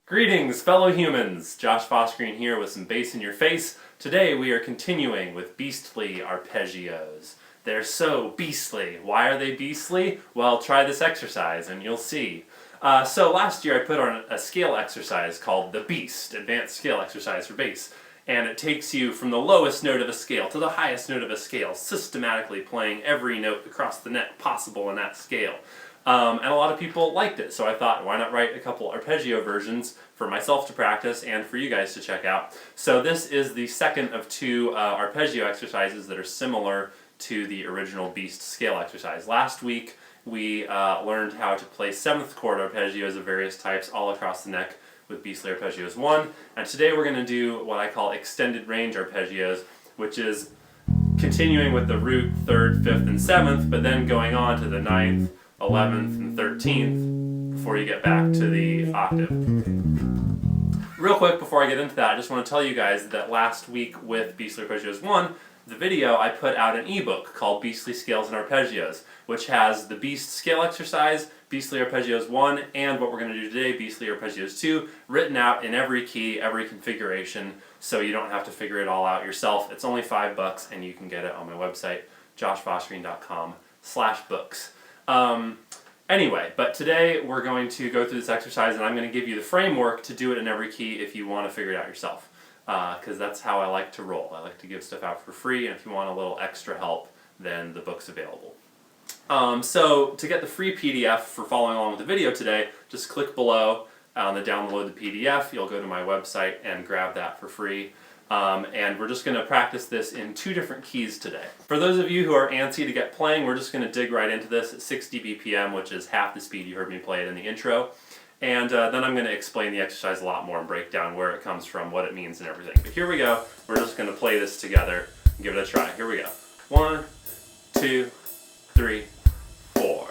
Greetings, fellow humans! Josh Fossgreen here with some bass in your face. Today we are continuing with beastly arpeggios. They're so beastly. Why are they beastly? Well, try this exercise and you'll see. So last year I put on a scale exercise called the Beast, Advanced Scale Exercise for Bass. And it takes you from the lowest note of a scale to the highest note of a scale, systematically playing every note across the net possible in that scale. And a lot of people liked it, so I thought, why not write a couple arpeggio versions for myself to practice and for you guys to check out. So this is the second of two arpeggio exercises that are similar to the original Beast scale exercise. Last week we learned how to play 7th chord arpeggios of various types all across the neck with Beastly Arpeggios 1, and today we're going to do what I call extended range arpeggios, which is continuing with the root 3rd, 5th, and 7th, but then going on to the 9th, 11th, and 13th before you get back to the octave. Real quick before I get into that, I just want to tell you guys that last week with Beastly Arpeggios 1, the video, I put out an ebook called Beastly Scales and Arpeggios, which has the Beast scale exercise, Beastly Arpeggios 1, and what we're going to do today, Beastly Arpeggios 2, written out in every key, every configuration, so you don't have to figure it all out yourself. It's only $5 and you can get it on my website, joshfossgreen.com/books. Anyway, but today we're going to go through this exercise and I'm going to give you the framework to do it in every key if you want to figure it out yourself. Because that's how I like to roll. I like to give stuff out for free, and if you want a little extra help, then the book's available. So to get the free PDF for following along with the video today, just click below on the download the PDF. You'll go to my website and grab that for free. And we're just going to practice this in 2 different keys today. For those of you who are antsy to get playing, we're just going to dig right into this at 60 BPM, which is half the speed you heard me play it in the intro. And then I'm going to explain the exercise a lot more and break down where it comes from, what it means, and everything. But here we go. We're just going to play this together and give it a try. Here we go. 1, 2, 3, 4.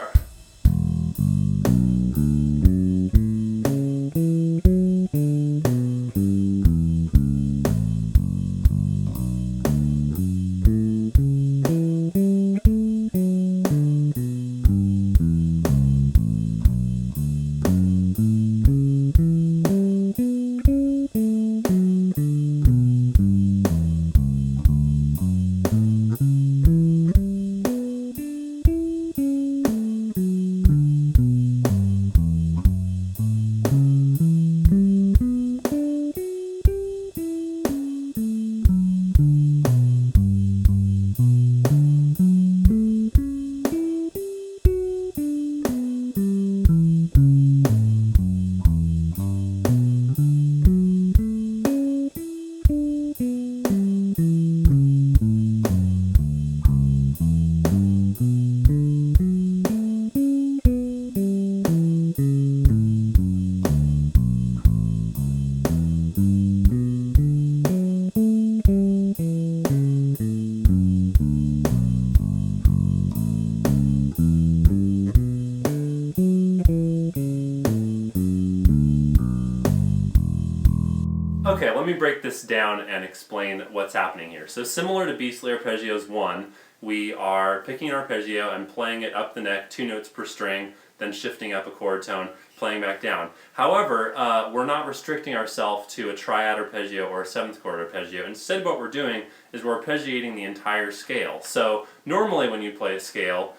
Okay, let me break this down and explain what's happening here. So similar to Beastly Arpeggios 1, we are picking an arpeggio and playing it up the neck, 2 notes per string, then shifting up a chord tone, playing back down. However, we're not restricting ourselves to a triad arpeggio or a 7th chord arpeggio. Instead, what we're doing is we're arpeggiating the entire scale. So normally when you play a scale,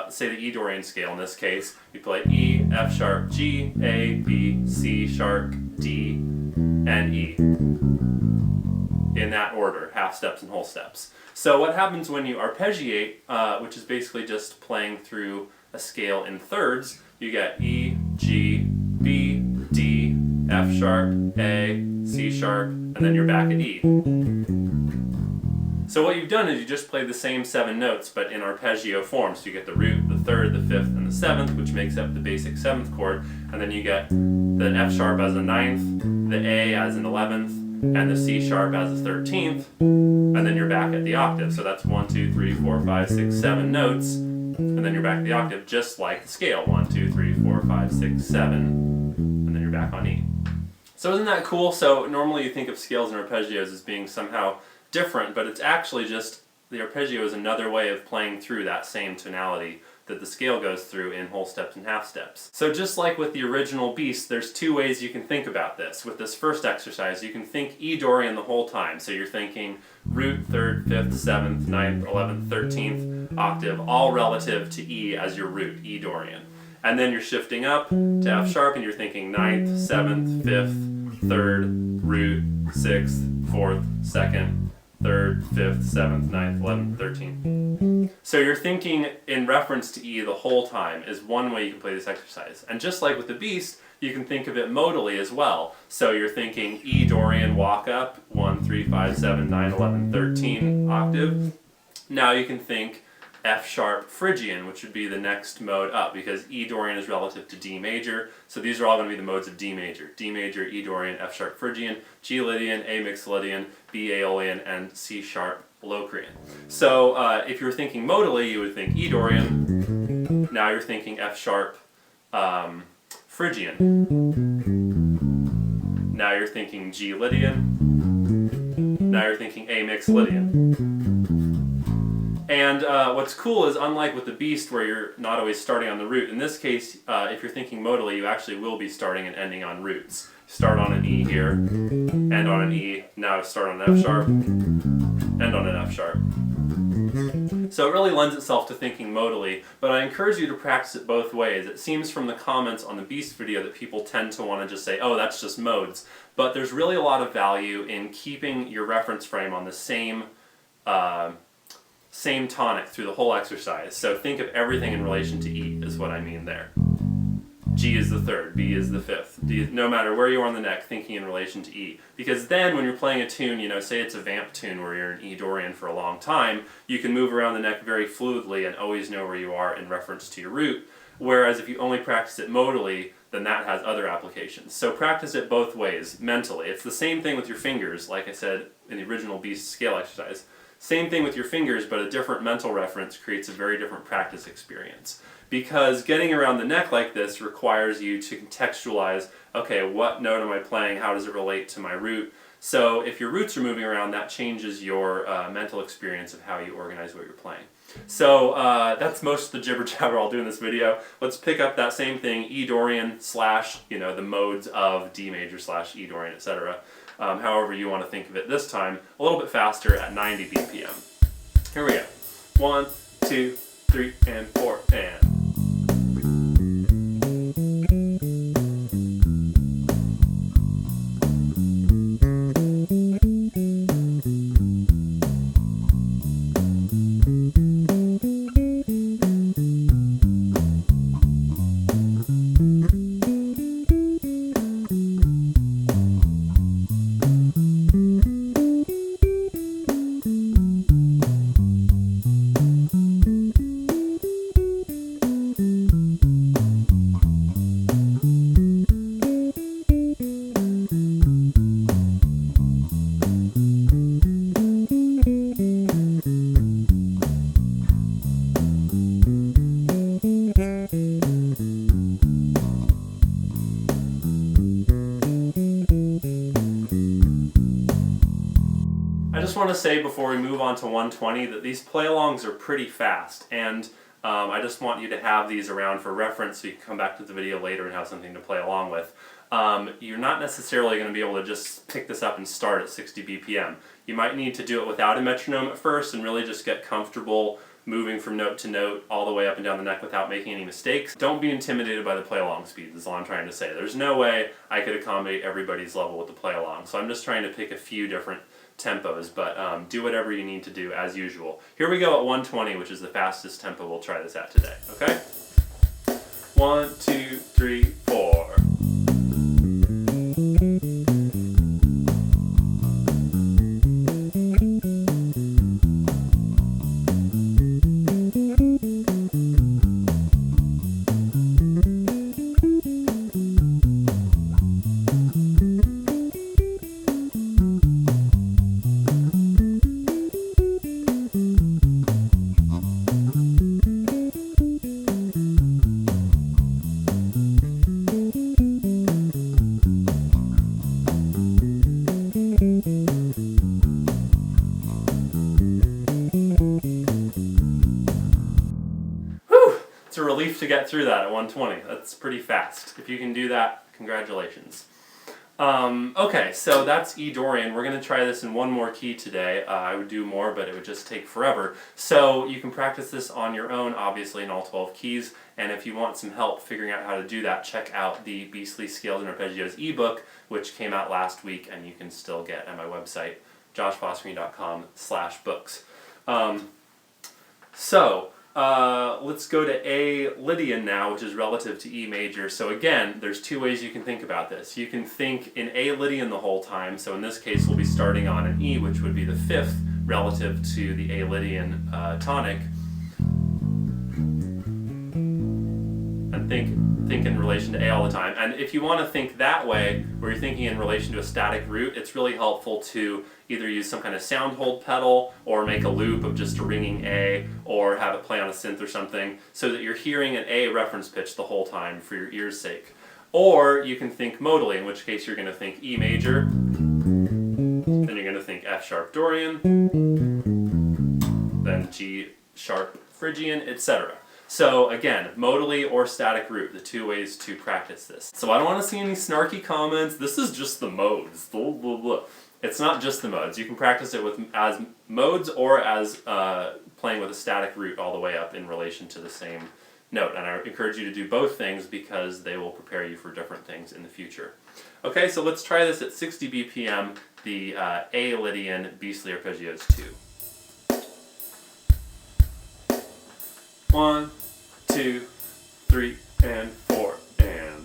say the E Dorian scale in this case, you play E, F sharp, G, A, B, C sharp, D, and E, in that order, half steps and whole steps. So what happens when you arpeggiate, which is basically just playing through a scale in thirds, you get E, G, B, D, F sharp, A, C sharp, and then you're back at E. So what you've done is you just played the same 7 notes, but in arpeggio form. So you get the root, the 3rd, the 5th, and the 7th, which makes up the basic 7th chord, and then you get the F sharp as a 9th, the A as an 11th, and the C sharp as a 13th, and then you're back at the octave. So that's 1, 2, 3, 4, 5, 6, 7 notes, and then you're back at the octave, just like the scale. 1, 2, 3, 4, 5, 6, 7, and then you're back on E. So isn't that cool? So normally you think of scales and arpeggios as being somehow different, but it's actually just the arpeggio is another way of playing through that same tonality that the scale goes through in whole steps and half steps. So just like with the original Beast, there's two ways you can think about this. With this first exercise, you can think E Dorian the whole time. So you're thinking root, 3rd, 5th, 7th, 9th, 11th, 13th octave, all relative to E as your root, E Dorian. And then you're shifting up to F sharp and you're thinking 9th, 7th, 5th, 3rd, root, 6th, 4th, 2nd, 3rd, 5th, 7th, 9th, 11th, 13th. So you're thinking in reference to E the whole time is one way you can play this exercise. And just like with the Beast, you can think of it modally as well. So you're thinking E Dorian walk up, 1, 3, 5, 7, 9, 11, 13 octave. Now you can think F sharp Phrygian, which would be the next mode up, because E Dorian is relative to D major, so these are all going to be the modes of D major. D major, E Dorian, F sharp Phrygian, G Lydian, A mixed Lydian, B Aeolian, and C sharp Locrian. So if you were thinking modally, you would think E Dorian, now you're thinking F sharp Phrygian, now you're thinking G Lydian, now you're thinking A mixed Lydian. And what's cool is, unlike with the Beast where you're not always starting on the root, in this case, if you're thinking modally, you actually will be starting and ending on roots. Start on an E here, end on an E, now start on an F sharp, end on an F sharp. So it really lends itself to thinking modally, but I encourage you to practice it both ways. It seems from the comments on the Beast video that people tend to want to just say, oh, that's just modes. But there's really a lot of value in keeping your reference frame on the same tonic through the whole exercise. So think of everything in relation to E is what I mean there. G is the 3rd, B is the 5th. D, no matter where you are on the neck, thinking in relation to E. Because then when you're playing a tune, say it's a vamp tune where you're in E Dorian for a long time, you can move around the neck very fluidly and always know where you are in reference to your root. Whereas if you only practice it modally, then that has other applications. So practice it both ways, mentally. It's the same thing with your fingers, like I said in the original Beast scale exercise. Same thing with your fingers, but a different mental reference creates a very different practice experience. Because getting around the neck like this requires you to contextualize, okay, what note am I playing? How does it relate to my root? So if your roots are moving around, that changes your mental experience of how you organize what you're playing. So that's most of the jibber jabber I'll do in this video. Let's pick up that same thing, E Dorian slash, the modes of D major slash E Dorian, etc. However you want to think of it this time, a little bit faster at 90 BPM. Here we go. 1, 2, 3, and 4, and... I just want to say before we move on to 120 that these play-alongs are pretty fast, and I just want you to have these around for reference so you can come back to the video later and have something to play along with. You're not necessarily going to be able to just pick this up and start at 60 BPM. You might need to do it without a metronome at first and really just get comfortable moving from note to note all the way up and down the neck without making any mistakes. Don't be intimidated by the play-along speeds is all I'm trying to say. There's no way I could accommodate everybody's level with the play-along, so I'm just trying to pick a few different tempos, but do whatever you need to do as usual. Here we go at 120, which is the fastest tempo we'll try this at today, okay? 1, 2, 3, 4. get through that at 120. That's pretty fast. If you can do that, congratulations. Okay, so that's E Dorian. We're going to try this in one more key today. I would do more, but it would just take forever. So you can practice this on your own, obviously, in all 12 keys. And if you want some help figuring out how to do that, check out the Beastly Scales and Arpeggios ebook, which came out last week, and you can still get at my website, joshfossgreen.com/books. Let's go to A Lydian now, which is relative to E major. So again, there's two ways you can think about this. You can think in A Lydian the whole time. So in this case, we'll be starting on an E, which would be the fifth relative to the A Lydian tonic. And think in relation to A all the time. And if you want to think that way, where you're thinking in relation to a static root, it's really helpful to either use some kind of sound hold pedal or make a loop of just a ringing A or have it play on a synth or something so that you're hearing an A reference pitch the whole time for your ear's sake. Or you can think modally, in which case you're going to think E major, then you're going to think F sharp Dorian, then G sharp Phrygian, etc. So again, modally or static root, the two ways to practice this. So I don't want to see any snarky comments. This is just the modes. Blah, blah, blah. It's not just the modes. You can practice it as modes or as playing with a static root all the way up in relation to the same note. And I encourage you to do both things because they will prepare you for different things in the future. Okay, so let's try this at 60 BPM, the A Lydian Beastly Arpeggios 2. 1, 2, 3, and 4, and.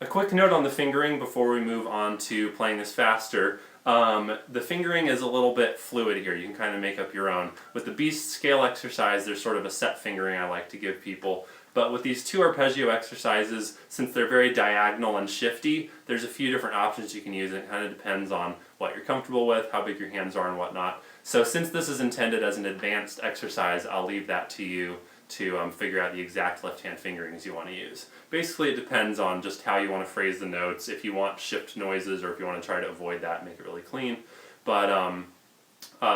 Quick note on the fingering before we move on to playing this faster. The fingering is a little bit fluid here. You can kind of make up your own. With the beast scale exercise, there's sort of a set fingering I like to give people. But with these two arpeggio exercises, since they're very diagonal and shifty, there's a few different options you can use. It kind of depends on what you're comfortable with, how big your hands are, and whatnot. So since this is intended as an advanced exercise, I'll leave that to you to figure out the exact left-hand fingerings you want to use. Basically, it depends on just how you want to phrase the notes, if you want shift noises, or if you want to try to avoid that and make it really clean. But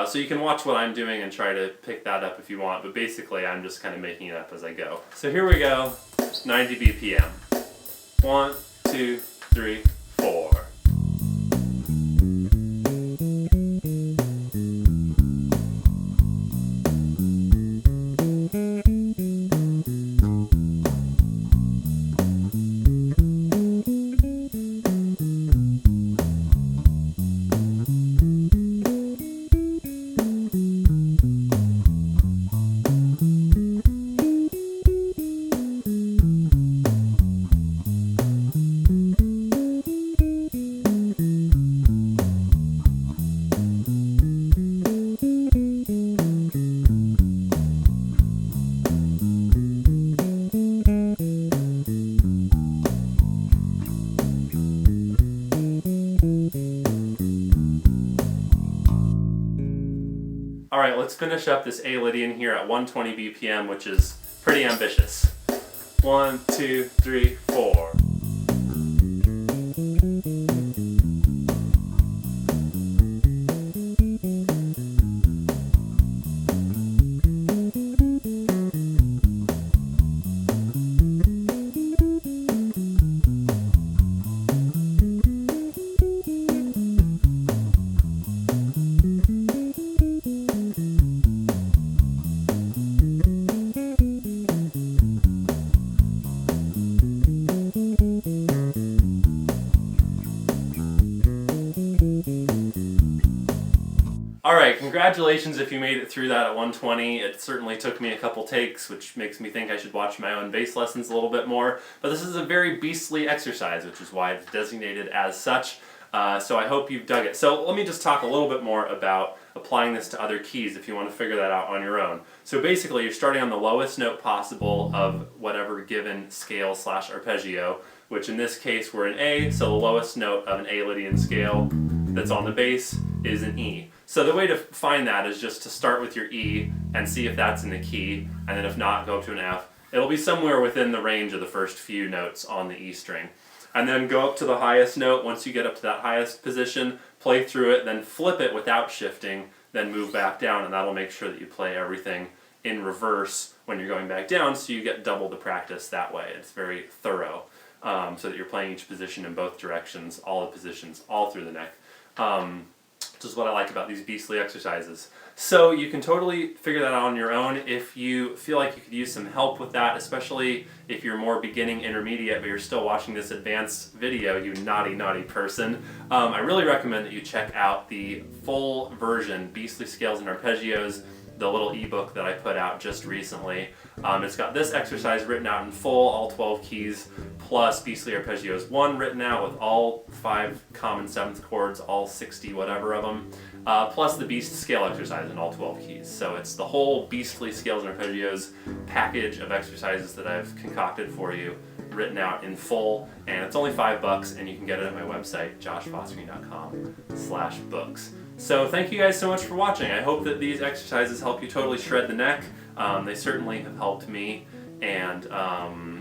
so you can watch what I'm doing and try to pick that up if you want, but basically I'm just kind of making it up as I go. So here we go, 90 BPM. 1, 2, 3, 4. Alright, let's finish up this A Lydian here at 120 BPM, which is pretty ambitious. 1, 2, 3, 4. Alright, congratulations if you made it through that at 120. It certainly took me a couple takes, which makes me think I should watch my own bass lessons a little bit more. But this is a very beastly exercise, which is why it's designated as such. So I hope you've dug it. So let me just talk a little bit more about applying this to other keys if you want to figure that out on your own. So basically you're starting on the lowest note possible of whatever given scale / arpeggio, which in this case we're in A, so the lowest note of an A Lydian scale that's on the bass is an E. So the way to find that is just to start with your E and see if that's in the key, and then if not, go up to an F. It'll be somewhere within the range of the first few notes on the E string. And then go up to the highest note. Once you get up to that highest position, play through it, then flip it without shifting, then move back down, and that'll make sure that you play everything in reverse when you're going back down, so you get double the practice that way. It's very thorough, so that you're playing each position in both directions, all the positions, all through the neck. Which is what I like about these beastly exercises. So you can totally figure that out on your own. If you feel like you could use some help with that, especially if you're more beginning, intermediate, but you're still watching this advanced video, you naughty, naughty person, I really recommend that you check out the full version, Beastly Scales and Arpeggios, the little ebook that I put out just recently. It's got this exercise written out in full, all 12 keys, plus Beastly Arpeggios 1 written out with all 5 common 7th chords, all 60 whatever of them, plus the Beast scale exercise in all 12 keys. So it's the whole Beastly Scales and Arpeggios package of exercises that I've concocted for you, written out in full, and it's only $5, and you can get it at my website, joshfossgreen.com/books. So thank you guys so much for watching. I hope that these exercises help you totally shred the neck. They certainly have helped me, and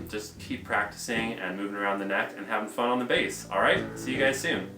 just keep practicing and moving around the neck and having fun on the bass. Alright, see you guys soon.